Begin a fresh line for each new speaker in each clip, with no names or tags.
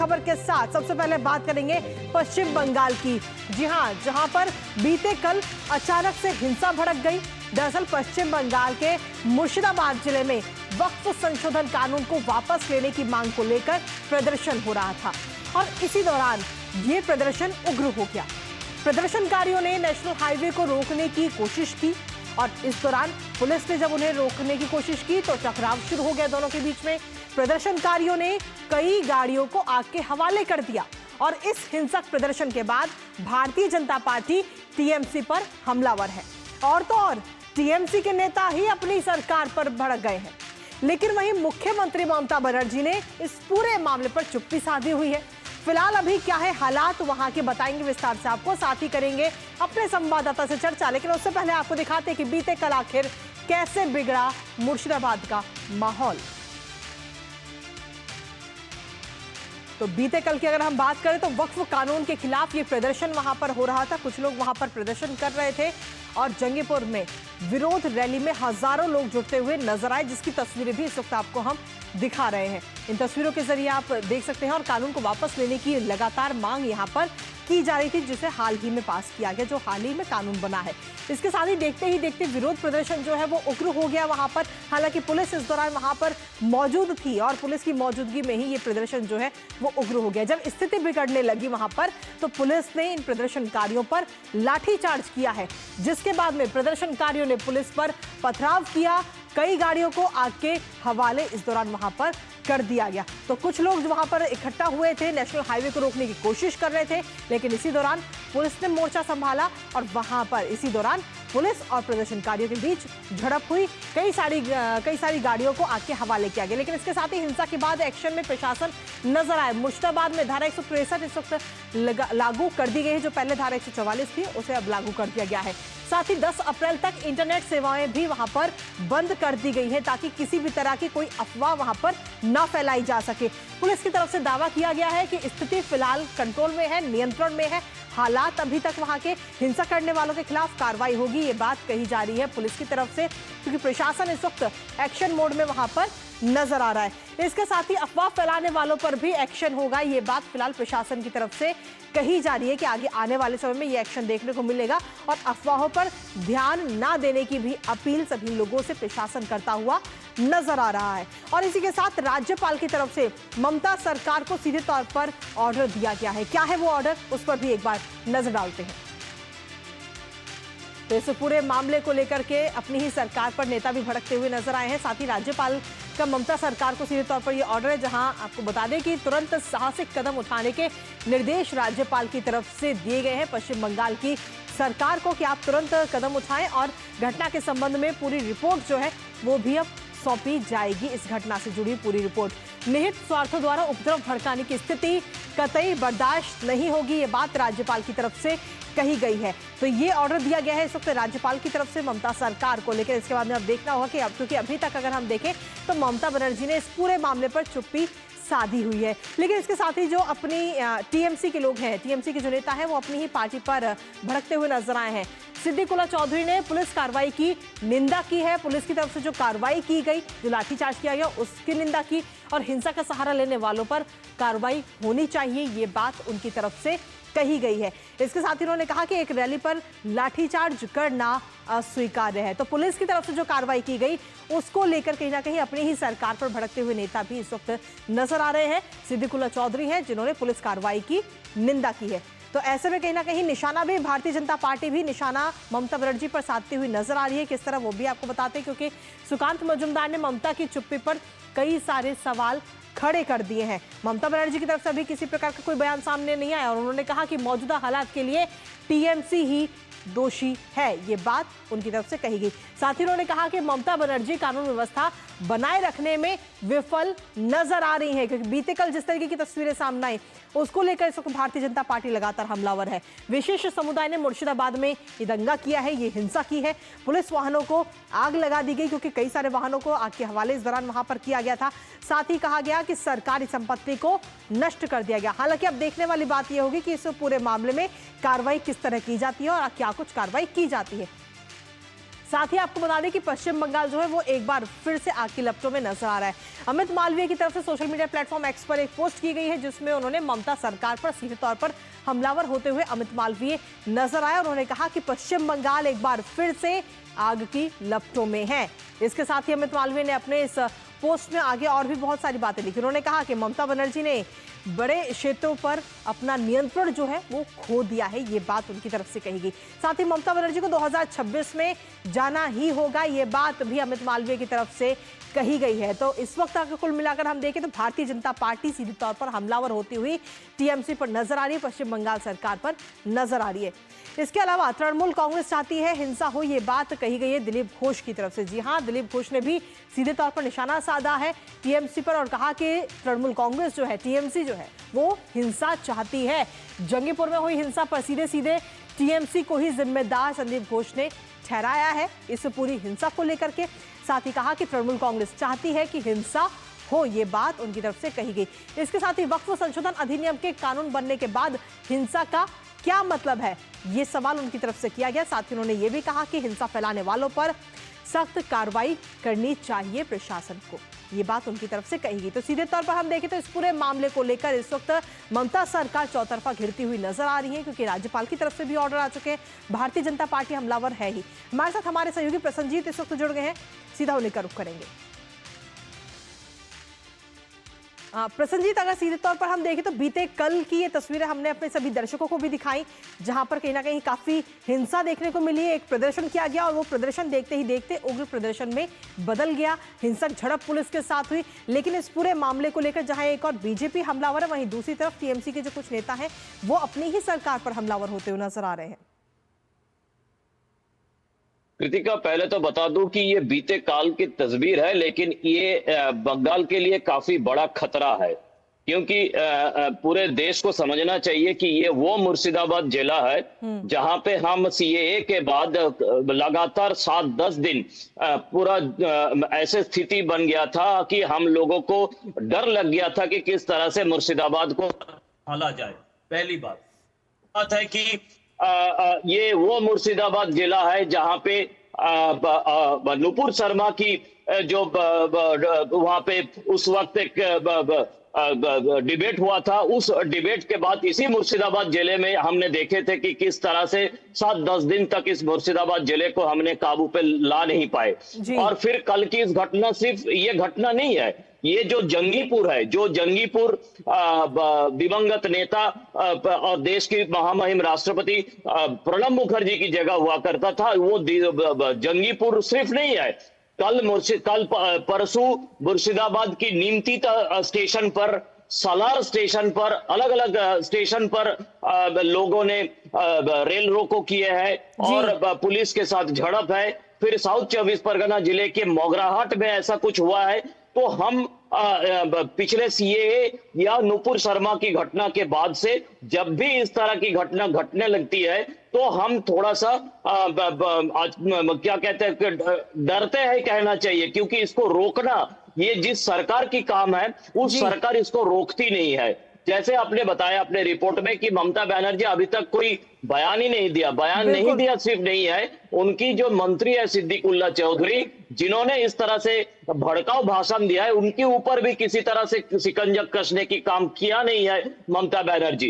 खबर के साथ सबसे पहले बात करेंगे पश्चिम बंगाल की। जी हां, जहां पर बीते कल अचानक से हिंसा भड़क गई। दरअसल पश्चिम बंगाल के मुर्शिदाबाद जिले में वक्फ संशोधन कानून को वापस लेने की मांग को लेकर प्रदर्शन हो रहा था और इसी दौरान ये प्रदर्शन उग्र हो गया। प्रदर्शनकारियों ने नेशनल हाईवे को रोकने की कोशिश की और इस दौरान पुलिस ने जब उन्हें रोकने की कोशिश की तो टकराव शुरू हो गया दोनों के बीच में। प्रदर्शनकारियों ने कई गाड़ियों को आग के हवाले कर दिया और इस हिंसक प्रदर्शन के बाद भारतीय जनता पार्टी टीएमसी पर हमलावर है। और तो और टीएमसी के नेता ही अपनी सरकार पर भड़क गए हैं। लेकिन वहीं मुख्यमंत्री ममता बनर्जी ने इस पूरे मामले पर चुप्पी साधी हुई है। फिलहाल अभी क्या है हालात वहां के बताएंगे विस्तार से आपको, साथ ही करेंगे अपने संवाददाता से चर्चा। लेकिन उससे पहले आपको दिखाते हैं कि बीते कल आखिर कैसे बिगड़ा मुर्शिदाबाद का माहौल। तो बीते कल की अगर हम बात करें तो वक्फ कानून के खिलाफ ये प्रदर्शन वहां पर हो रहा था। कुछ लोग वहां पर प्रदर्शन कर रहे थे और जंगीपुर में विरोध रैली में हजारों लोग जुटते हुए नजर आए, जिसकी तस्वीरें भी इस वक्त आपको हम दिखा रहे हैं। इन तस्वीरों के जरिए आप देख सकते हैं और कानून को वापस लेने की लगातार मांग यहां पर की जा रही थी, जिसे हाल ही में पास किया गया, जो हाल ही में कानून बना है। इसके साथ ही देखते ही देखते विरोध प्रदर्शन जो है वो उग्र हो गया वहां पर। हालांकि पुलिस इस दौरान वहां पर मौजूद थी और पुलिस की मौजूदगी में ही ये प्रदर्शन जो है वो उग्र हो गया। जब स्थिति बिगड़ने लगी वहां पर तो पुलिस ने इन प्रदर्शनकारियों पर लाठीचार्ज किया है, जिसके बाद में प्रदर्शनकारियों ने पुलिस पर पथराव किया। कई गाड़ियों को आग के हवाले इस दौरान वहां पर कर दिया गया। तो कुछ लोग वहां पर इकट्ठा हुए थे, नेशनल हाईवे को रोकने की कोशिश कर रहे थे, लेकिन इसी दौरान पुलिस ने मोर्चा संभाला और वहां पर इसी दौरान पुलिस और प्रदर्शनकारियों के बीच झड़प हुई। कई सारी गाड़ियों को आग के हवाले किया गया। लेकिन इसके साथ ही हिंसा के बाद एक्शन में प्रशासन नजर आए। मुर्शिदाबाद में धारा 163 इस वक्त लागू कर दी गई है। जो पहले धारा 144 थी उसे अब लागू कर दिया गया है। साथ ही 10 अप्रैल तक इंटरनेट सेवाएं भी वहां पर बंद कर दी गई है, ताकि किसी भी तरह की कोई अफवाह वहां पर न फैलाई जा सके। पुलिस की तरफ से दावा किया गया है कि स्थिति फिलहाल कंट्रोल में है, नियंत्रण में है। हालात अभी तक वहां के हिंसा करने वालों के खिलाफ कार्रवाई होगी, ये बात कही जा रही है पुलिस की तरफ से, क्योंकि प्रशासन इस वक्त एक्शन मोड में वहां पर नजर आ रहा है। इसके साथ ही अफवाह फैलाने वालों पर भी एक्शन होगा, ये बात फिलहाल प्रशासन की तरफ से कही जा रही है कि आगे आने वाले समय में ये एक्शन देखने को मिलेगा और अफवाहों पर ध्यान ना देने की भी अपील सभी लोगों से प्रशासन करता हुआ नजर आ रहा है। और इसी के साथ राज्यपाल की तरफ से ममता सरकार को सीधे तौर पर ऑर्डर दिया गया है। क्या है वो ऑर्डर, उस पर भी एक बार नजर डालते हैं। तो इस पूरे मामले को लेकर के अपनी ही सरकार पर नेता भी भड़कते हुए नजर आए हैं। साथ ही राज्यपाल का ममता सरकार को सीधे तौर पर यह ऑर्डर है, जहां आपको बता दें कि तुरंत साहसिक कदम उठाने के निर्देश राज्यपाल की तरफ से दिए गए हैं पश्चिम बंगाल की सरकार को, कि आप तुरंत कदम उठाएं और घटना के संबंध में पूरी रिपोर्ट जो है वो भी अब सौंपी जाएगी। इस घटना से जुड़ी पूरी रिपोर्ट। निहित स्वार्थों द्वारा उपद्रव भड़काने की स्थिति कतई बर्दाश्त नहीं होगी, ये बात राज्यपाल की तरफ से कही गई है। तो ये ऑर्डर दिया गया है इस वक्त राज्यपाल की तरफ से ममता सरकार को लेकर। इसके बाद में अब देखना होगा कि अब, क्योंकि अभी तक अगर हम देखें तो ममता बनर्जी ने इस पूरे मामले पर चुप्पी साधी हुई है। लेकिन इसके साथ ही जो अपनी टीएमसी के लोग हैं, टीएमसी के जो नेता हैं, वो अपनी ही पार्टी पर भड़कते हुए नजर आए हैं। सिद्दीकुल्ला चौधरी ने पुलिस कार्रवाई की निंदा की है। पुलिस की तरफ से जो कार्रवाई की गई, जो लाठीचार्ज किया गया, उसकी निंदा की और हिंसा का सहारा लेने वालों पर कार्रवाई होनी चाहिए, ये बात उनकी तरफ से कही गई है। इसके साथ ही उन्होंने कहा कि एक रैली पर लाठीचार्ज करना अस्वीकार्य है। तो पुलिस की तरफ से जो कार्रवाई की गई उसको लेकर कहीं ना कहीं अपनी ही सरकार पर भड़कते हुए नेता भी इस वक्त नजर आ रहे हैं। सिद्दीकुल्ला चौधरी हैं जिन्होंने पुलिस कार्रवाई की निंदा की है। तो ऐसे में कहीं ना कहीं निशाना भी भारतीय जनता पार्टी भी निशाना ममता बनर्जी पर साधती हुई नजर आ रही है। किस तरह वो भी आपको बताते हैं, क्योंकि सुकांत मजूमदार ने ममता की चुप्पी पर कई सारे सवाल खड़े कर दिए हैं। ममता बनर्जी की तरफ से अभी किसी प्रकार का कोई बयान सामने नहीं आया और उन्होंने कहा कि मौजूदा हालात के लिए टीएमसी ही दोषी है, ये बात उनकी तरफ से कही गई। साथ ही उन्होंने कहा कि ममता बनर्जी कानून व्यवस्था बनाए रखने में विफल नजर आ रही है, क्योंकि बीते कल जिस तरीके की तस्वीरें सामने आई उसको लेकर इस वक्त भारतीय जनता पार्टी लगातार हमलावर है। विशेष समुदाय ने मुर्शिदाबाद में ये दंगा किया है, ये हिंसा की है। पुलिस वाहनों को आग लगा दी गई, क्योंकि कई सारे वाहनों को आग के हवाले इस दौरान वहां पर किया गया था। साथ ही कहा गया कि सरकारी संपत्ति को नष्ट कर दिया गया। हालांकि अब देखने वाली बात यह होगी कि इस पूरे मामले में कार्रवाई किस तरह की जाती है और क्या कुछ कार्रवाई की जाती है। साथ ही आपको बता दें कि पश्चिम बंगाल जो है वो एक बार फिर से आग की लपटों में नजर आ रहा है। अमित मालवीय की तरफ से सोशल मीडिया प्लेटफॉर्म एक्स पर एक पोस्ट की गई है जिसमें उन्होंने ममता सरकार पर सीधे तौर पर हमलावर होते हुए अमित मालवीय नजर आए और उन्होंने कहा कि पश्चिम बंगाल एक बार फिर से आग की लपटों में है। इसके साथ ही अमित मालवीय ने अपने इस पोस्ट में आगे और भी बहुत सारी बातें लिखी। उन्होंने कहा कि ममता बनर्जी ने बड़े क्षेत्रों पर अपना नियंत्रण जो है वो खो दिया है, ये बात उनकी तरफ से कही गई। साथ ही ममता बनर्जी को 2026 में जाना ही होगा, ये बात भी अमित मालवीय की तरफ से कही गई है। तो इस वक्त अगर कुल मिलाकर हम देखें तो भारतीय जनता पार्टी सीधे तौर पर हमलावर होती हुई टीएमसी पर नजर आ रही है, पश्चिम बंगाल सरकार पर नजर आ रही है। इसके अलावा तृणमूल कांग्रेस चाहती है हिंसा हो, ये बात कही गई है दिलीप घोष की तरफ से। जी हां, दिलीप घोष ने भी सीधे तौर पर निशाना साधा है टीएमसी पर और कहा कि तृणमूल कांग्रेस जो है, टीएमसी जो है वो हिंसा चाहती है। जंगीपुर में हुई हिंसा पर सीधे सीधे टीएमसी को ही जिम्मेदार संदीप घोष ने ठहराया है इस पूरी हिंसा को लेकर के। साथ ही कहा कि तृणमूल कांग्रेस चाहती है कि हिंसा हो, ये बात उनकी तरफ से कही गई। इसके साथ ही वक्फ संशोधन अधिनियम के कानून बनने के बाद हिंसा का क्या मतलब है, ये सवाल उनकी तरफ से किया गया। साथ ही उन्होंने ये भी कहा कि हिंसा फैलाने वालों पर सख्त कार्रवाई करनी चाहिए प्रशासन को, ये बात उनकी तरफ से कही गई। तो सीधे तौर पर हम देखें तो इस पूरे मामले को लेकर इस वक्त ममता सरकार चौतरफा घिरती हुई नजर आ रही है क्योंकि राज्यपाल की तरफ से भी ऑर्डर आ चुके हैं। भारतीय जनता पार्टी हमलावर है ही। हमारे साथ हमारे सहयोगी प्रसन्नजीत इस वक्त जुड़ गए हैं, सीधा उन्हीं का रुख करेंगे। प्रसन्नजीत, अगर सीधे तौर पर हम देखें तो बीते कल की ये तस्वीरें हमने अपने सभी दर्शकों को भी दिखाई जहां पर कहीं ना कहीं काफी हिंसा देखने को मिली। एक प्रदर्शन किया गया और वो प्रदर्शन देखते ही देखते उग्र प्रदर्शन में बदल गया, हिंसक झड़प पुलिस के साथ हुई। लेकिन इस पूरे मामले को लेकर जहां एक और बीजेपी हमलावर है, वहीं दूसरी तरफ टीएमसी के जो कुछ नेता हैं वो अपनी ही सरकार पर हमलावर होते हुए नजर आ रहे हैं।
कृतिका, पहले तो बता दूं कि ये बीते काल की तस्वीर है, लेकिन ये बंगाल के लिए काफी बड़ा खतरा है क्योंकि पूरे देश को समझना चाहिए कि ये वो मुर्शिदाबाद जिला है जहां पे हम सीएए के बाद लगातार 7-10 दिन पूरा ऐसे स्थिति बन गया था कि हम लोगों को डर लग गया था कि किस तरह से मुर्शिदाबाद को संभाला जाए। पहली बात है कि ये वो मुर्शिदाबाद जिला है जहां पे नुपुर शर्मा की जो वहां पे उस वक्त एक डिबेट हुआ था, उस डिबेट के बाद इसी मुर्शिदाबाद जिले में हमने देखे थे कि किस तरह से 7-10 दिन तक इस मुर्शिदाबाद जिले को हमने काबू पे ला नहीं पाए। और फिर कल की इस घटना सिर्फ ये घटना नहीं है, ये जो जंगीपुर है, जो जंगीपुर दिवंगत नेता और देश की महामहिम राष्ट्रपति प्रणब मुखर्जी की जगह हुआ करता था, वो जंगीपुर सिर्फ नहीं है। कल परसों मुर्शिदाबाद की नीमती स्टेशन पर, सालार स्टेशन पर, अलग अलग स्टेशन पर लोगों ने रेल रोको किए हैं और पुलिस के साथ झड़प है। फिर साउथ 24 परगना जिले के मोगराहाट में ऐसा कुछ हुआ है। तो हम पिछले सीएए या नुपुर शर्मा की घटना के बाद से जब भी इस तरह की घटना घटने लगती है तो हम थोड़ा सा क्या कहते हैं, डरते हैं कहना चाहिए, क्योंकि इसको रोकना ये जिस सरकार की काम है उस सरकार इसको रोकती नहीं है। जैसे आपने बताया अपने रिपोर्ट में कि ममता बनर्जी अभी तक कोई बयान ही नहीं दिया, बयान नहीं दिया सिर्फ नहीं है, उनकी जो मंत्री है सिद्दीकुल्ला चौधरी, जिन्होंने इस तरह से भड़काऊ भाषण दिया है, उनके ऊपर भी किसी तरह से शिकंजा कसने की काम किया नहीं है ममता बनर्जी।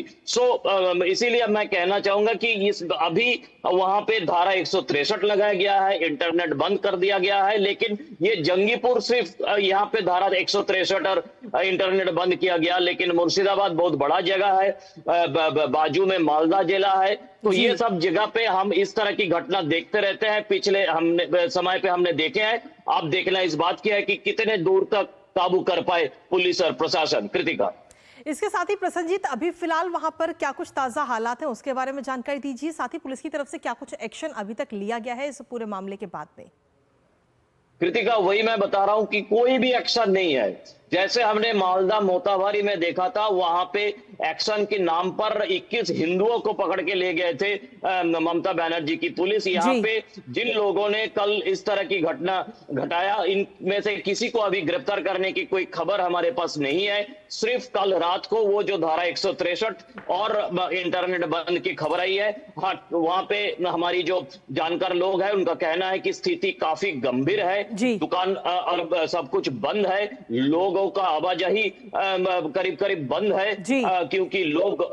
इसीलिए मैं कहना चाहूंगा कि इस अभी वहां पे धारा 163 लगाया गया है, इंटरनेट बंद कर दिया गया है, लेकिन ये जंगीपुर सिर्फ यहाँ पे धारा 163 और इंटरनेट बंद किया गया, लेकिन मुर्शिदाबाद बहुत बड़ा जगह है, बाजू में मालदा जिला है। तो ये सब जगह पे हम इस तरह की घटना देखते रहते हैं, पिछले समय पे हमने देखे हैं। आप देखना इस बात की है कि कितने दूर तक काबू कर पाए पुलिस और प्रशासन। कृतिका,
इसके साथ ही प्रसन्नजीत, अभी फिलहाल वहां पर क्या कुछ ताजा हालात हैं उसके बारे में जानकारी दीजिए। साथ ही पुलिस की तरफ से क्या कुछ एक्शन अभी तक लिया गया है इस पूरे मामले के बाद में?
कृतिका, वही मैं बता रहा हूं कि कोई भी एक्शन नहीं है। जैसे हमने मालदा मोताबारी में देखा था, वहां पे एक्शन के नाम पर 21 हिंदुओं को पकड़ के ले गए थे ममता बनर्जी की पुलिस। यहाँ
जी।
पे जिन लोगों ने कल इस तरह की घटना घटाया, इनमें से किसी को अभी गिरफ्तार करने की कोई खबर हमारे पास नहीं है। सिर्फ कल रात को वो जो धारा 163 और इंटरनेट बंद की खबर आई है। हाँ, वहां पे हमारी जो जानकार लोग हैं उनका कहना है कि स्थिति काफी गंभीर है।
जी।
दुकान और सब कुछ बंद है, लोगों का आवाजाही करीब करीब बंद है,
जी।
क्योंकि लोग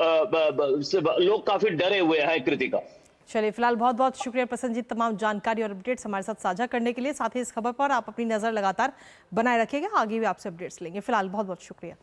काफी डरे हुए हैं। कृतिका,
चलिए, फिलहाल बहुत बहुत शुक्रिया प्रसन्नजीत, तमाम जानकारी और अपडेट्स हमारे साथ साझा करने के लिए। साथ ही इस खबर पर आप अपनी नजर लगातार बनाए रखिएगा, आगे भी आपसे अपडेट्स लेंगे। फिलहाल बहुत बहुत शुक्रिया।